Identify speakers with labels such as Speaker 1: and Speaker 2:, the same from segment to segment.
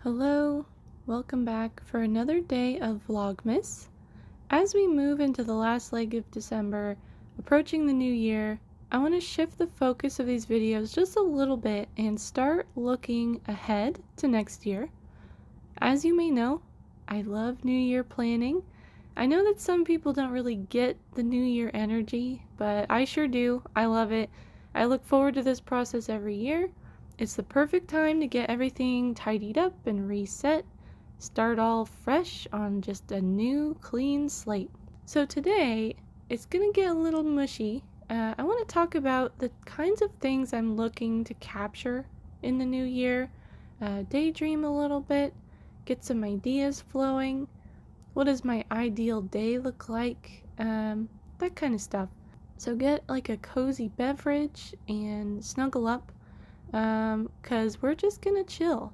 Speaker 1: Hello, welcome back for another day of Vlogmas. As we move into the last leg of December, approaching the new year, I want to shift the focus of these videos just a little bit and start looking ahead to next year. As you may know, I love New Year planning. I know that some people don't really get the New Year energy, but I sure do. I love it. I look forward to this process every year. It's the perfect time to get everything tidied up and reset, start all fresh on just a new, clean slate. So today, it's gonna get a little mushy. I want to talk about the kinds of things I'm looking to capture in the new year, daydream a little bit, get some ideas flowing. What does my ideal day look like? That kind of stuff. So get like a cozy beverage and snuggle up, because we're just gonna chill.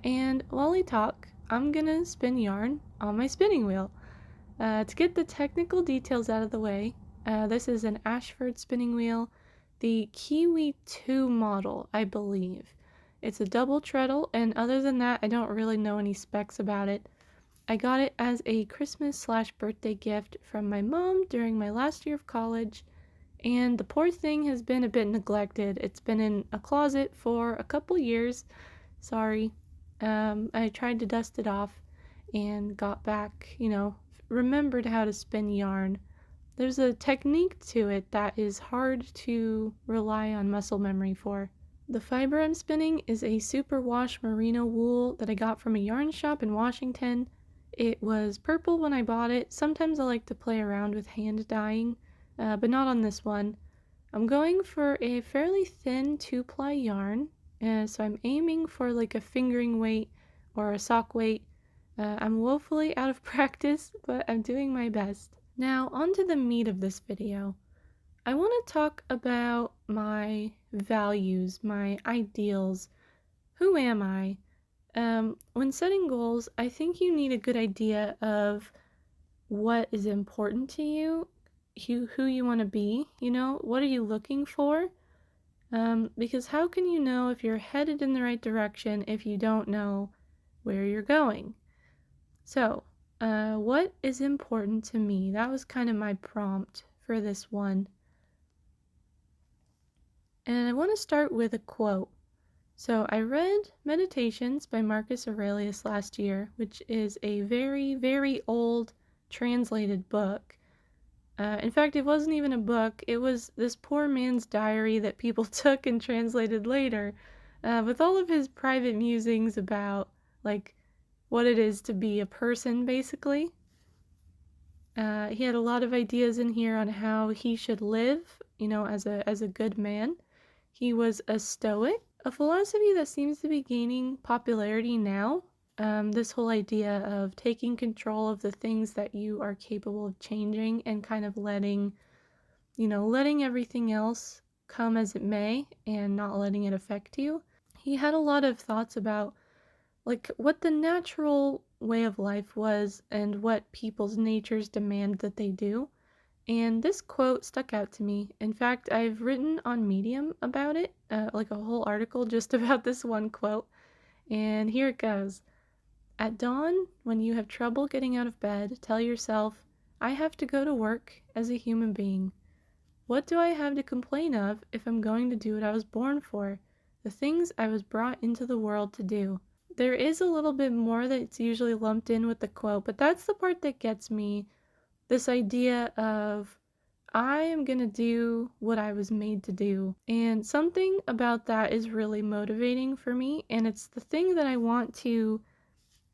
Speaker 1: And while we talk, I'm gonna spin yarn on my spinning wheel. To get the technical details out of the way, this is an Ashford spinning wheel, the Kiwi 2 model, I believe. It's a double treadle, and other than that, I don't really know any specs about it. I got it as a Christmas/birthday gift from my mom during my last year of college, and the poor thing has been a bit neglected. It's been in a closet for a couple years. Sorry. I tried to dust it off and got back, remembered how to spin yarn. There's a technique to it that is hard to rely on muscle memory for. The fiber I'm spinning is a superwash merino wool that I got from a yarn shop in Washington. It was purple when I bought it. Sometimes I like to play around with hand dyeing, but not on this one. I'm going for a fairly thin 2-ply yarn, so I'm aiming for like a fingering weight or a sock weight. I'm woefully out of practice, but I'm doing my best. Now, on to the meat of this video. I want to talk about my values, my ideals. Who am I? When setting goals, I think you need a good idea of what is important to you, who you want to be, what are you looking for? Because how can you know if you're headed in the right direction if you don't know where you're going? So, what is important to me? That was kind of my prompt for this one. And I want to start with a quote. So I read Meditations by Marcus Aurelius last year, which is a very, very old translated book. In fact, it wasn't even a book. It was this poor man's diary that people took and translated later, with all of his private musings about, like, what it is to be a person, basically. He had a lot of ideas in here on how he should live, as a good man. He was a Stoic, a philosophy that seems to be gaining popularity now. This whole idea of taking control of the things that you are capable of changing and kind of letting everything else come as it may and not letting it affect you. He had a lot of thoughts about like what the natural way of life was and what people's natures demand that they do. And this quote stuck out to me. In fact, I've written on Medium about it, like a whole article just about this one quote. And here it goes. At dawn, when you have trouble getting out of bed, tell yourself, I have to go to work as a human being. What do I have to complain of if I'm going to do what I was born for? The things I was brought into the world to do. There is a little bit more that's usually lumped in with the quote, but that's the part that gets me. This idea of I am going to do what I was made to do. And something about that is really motivating for me, and it's the thing that I want to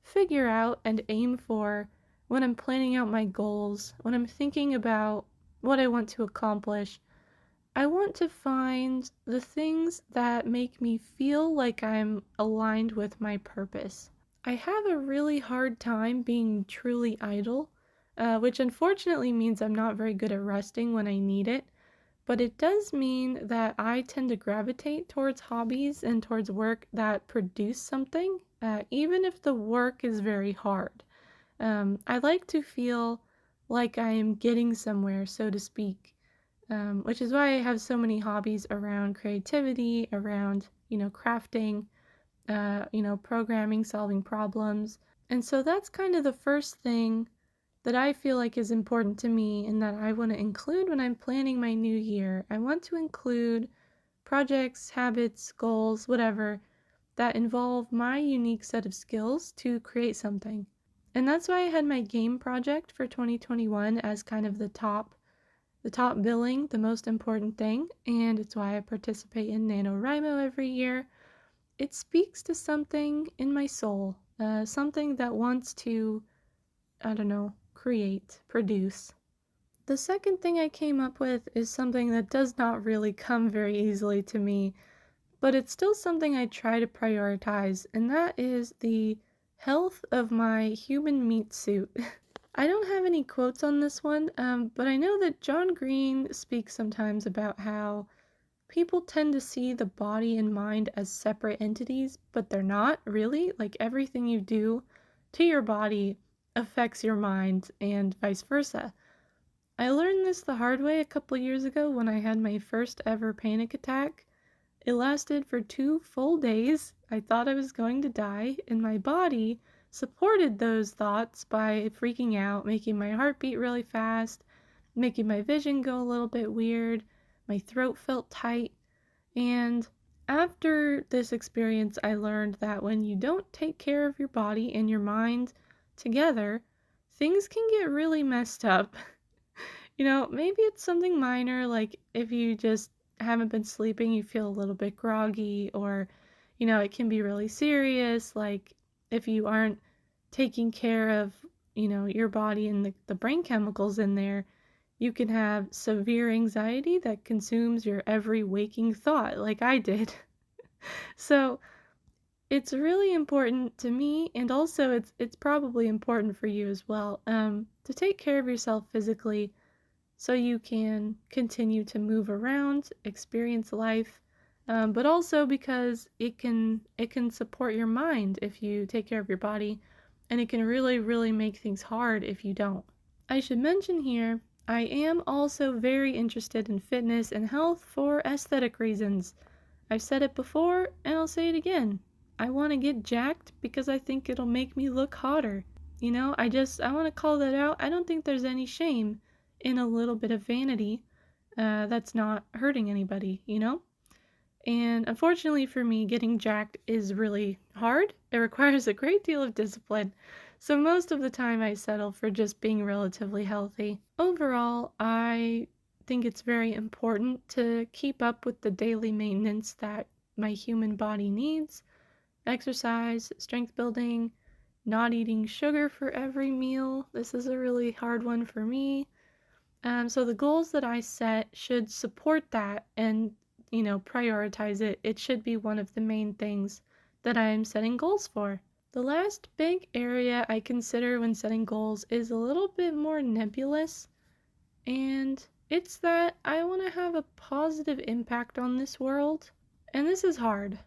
Speaker 1: figure out and aim for when I'm planning out my goals, when I'm thinking about what I want to accomplish. I want to find the things that make me feel like I'm aligned with my purpose. I have a really hard time being truly idle, which unfortunately means I'm not very good at resting when I need it, but it does mean that I tend to gravitate towards hobbies and towards work that produce something, even if the work is very hard. I like to feel like I am getting somewhere, so to speak, which is why I have so many hobbies around creativity, around, crafting, programming, solving problems. And so that's kind of the first thing that I feel like is important to me and that I want to include when I'm planning my new year. I want to include projects, habits, goals, whatever, that involve my unique set of skills to create something. And that's why I had my game project for 2021 as kind of the top billing, the most important thing, and it's why I participate in NaNoWriMo every year. It speaks to something in my soul, something that wants to, I don't know, create, produce. The second thing I came up with is something that does not really come very easily to me, but it's still something I try to prioritize, and that is the health of my human meat suit. I don't have any quotes on this one, but I know that John Green speaks sometimes about how people tend to see the body and mind as separate entities, but they're not really. Like everything you do to your body affects your mind and vice versa. I learned this the hard way a couple years ago when I had my first ever panic attack. It lasted for 2 full days. I thought I was going to die, and my body supported those thoughts by freaking out, making my heart beat really fast, making my vision go a little bit weird. My throat felt tight. And after this experience, I learned that when you don't take care of your body and your mind together, things can get really messed up. Maybe it's something minor, like if you just haven't been sleeping, you feel a little bit groggy, or, it can be really serious, like if you aren't taking care of, your body and the brain chemicals in there, you can have severe anxiety that consumes your every waking thought, like I did. So it's really important to me, and also it's probably important for you as well, to take care of yourself physically so you can continue to move around, experience life, but also because it can support your mind if you take care of your body, and it can really, really make things hard if you don't. I should mention here, I am also very interested in fitness and health for aesthetic reasons. I've said it before, and I'll say it again. I want to get jacked because I think it'll make me look hotter. I want to call that out. I don't think there's any shame in a little bit of vanity that's not hurting anybody. And unfortunately for me, getting jacked is really hard. It requires a great deal of discipline. So most of the time I settle for just being relatively healthy. Overall, I think it's very important to keep up with the daily maintenance that my human body needs. Exercise, strength building, not eating sugar for every meal. This is a really hard one for me. So the goals that I set should support that and, prioritize it. It should be one of the main things that I'm setting goals for. The last big area I consider when setting goals is a little bit more nebulous, and it's that I want to have a positive impact on this world. And this is hard.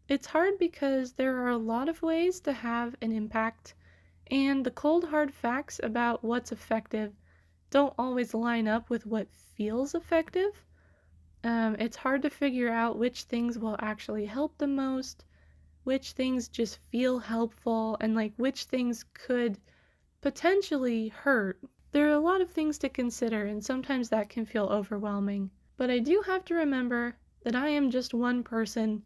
Speaker 1: It's hard because there are a lot of ways to have an impact, and the cold hard facts about what's effective don't always line up with what feels effective. It's hard to figure out which things will actually help the most, which things just feel helpful, and like which things could potentially hurt. There are a lot of things to consider, and sometimes that can feel overwhelming. But I do have to remember that I am just one person,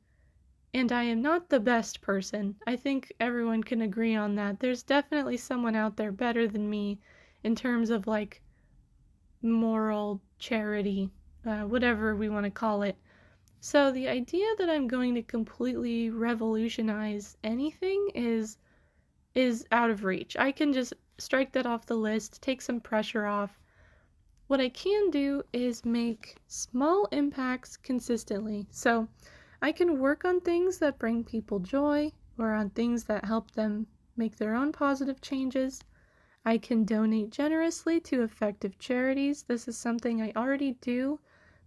Speaker 1: and I am not the best person. I think everyone can agree on that. There's definitely someone out there better than me in terms of like moral charity, whatever we want to call it. So the idea that I'm going to completely revolutionize anything is out of reach. I can just strike that off the list, take some pressure off. What I can do is make small impacts consistently. So I can work on things that bring people joy or on things that help them make their own positive changes. I can donate generously to effective charities. This is something I already do,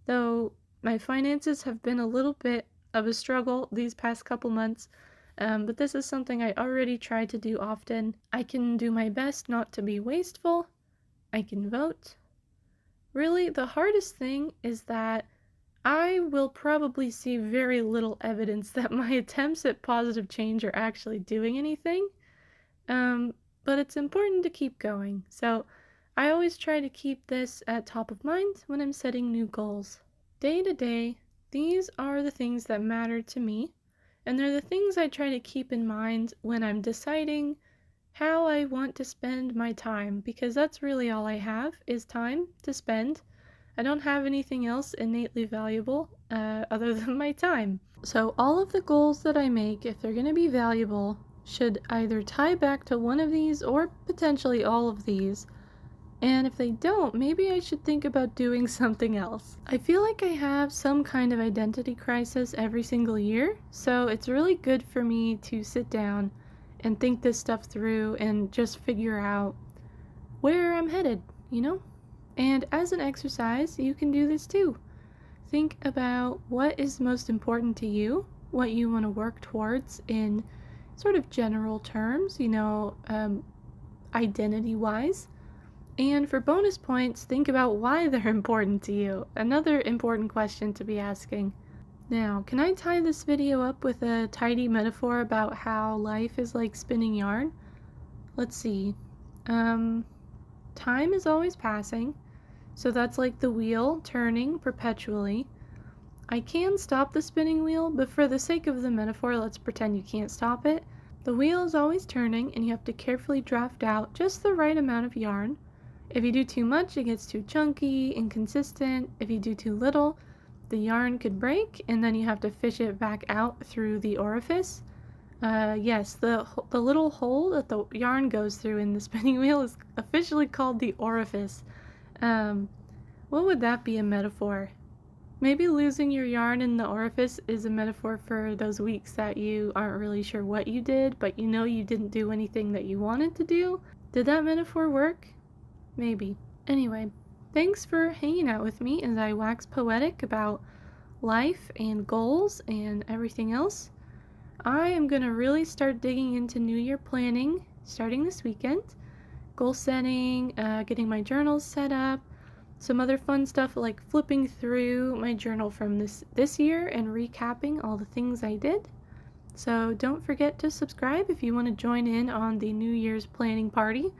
Speaker 1: though my finances have been a little bit of a struggle these past couple months, but this is something I already try to do often. I can do my best not to be wasteful. I can vote. Really, the hardest thing is that I will probably see very little evidence that my attempts at positive change are actually doing anything. Um, but it's important to keep going. So I always try to keep this at top of mind when I'm setting new goals. Day to day, these are the things that matter to me, and they're the things I try to keep in mind when I'm deciding how I want to spend my time, because that's really all I have is time to spend. I don't have anything else innately valuable other than my time. So all of the goals that I make, if they're going to be valuable, should either tie back to one of these or potentially all of these. And if they don't, maybe I should think about doing something else. I feel like I have some kind of identity crisis every single year, so it's really good for me to sit down and think this stuff through and just figure out where I'm headed, you know? And as an exercise, you can do this too. Think about what is most important to you, what you want to work towards in sort of general terms, identity wise. And for bonus points, think about why they're important to you. Another important question to be asking. Now, can I tie this video up with a tidy metaphor about how life is like spinning yarn? Let's see. Time is always passing, so that's like the wheel turning perpetually. I can stop the spinning wheel, but for the sake of the metaphor, let's pretend you can't stop it. The wheel is always turning, and you have to carefully draft out just the right amount of yarn. If you do too much, it gets too chunky, inconsistent. If you do too little, the yarn could break, and then you have to fish it back out through the orifice. Yes, the little hole that the yarn goes through in the spinning wheel is officially called the orifice. What would that be a metaphor? Maybe losing your yarn in the orifice is a metaphor for those weeks that you aren't really sure what you did, but you know you didn't do anything that you wanted to do. Did that metaphor work? Maybe. Anyway, thanks for hanging out with me as I wax poetic about life and goals and everything else. I am going to really start digging into New Year planning starting this weekend. Goal setting, getting my journals set up, some other fun stuff like flipping through my journal from this year and recapping all the things I did. So don't forget to subscribe if you want to join in on the New Year's planning party.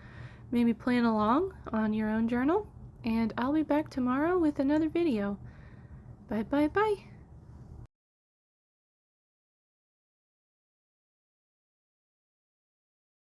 Speaker 1: Maybe plan along on your own journal. And I'll be back tomorrow with another video. Bye bye bye.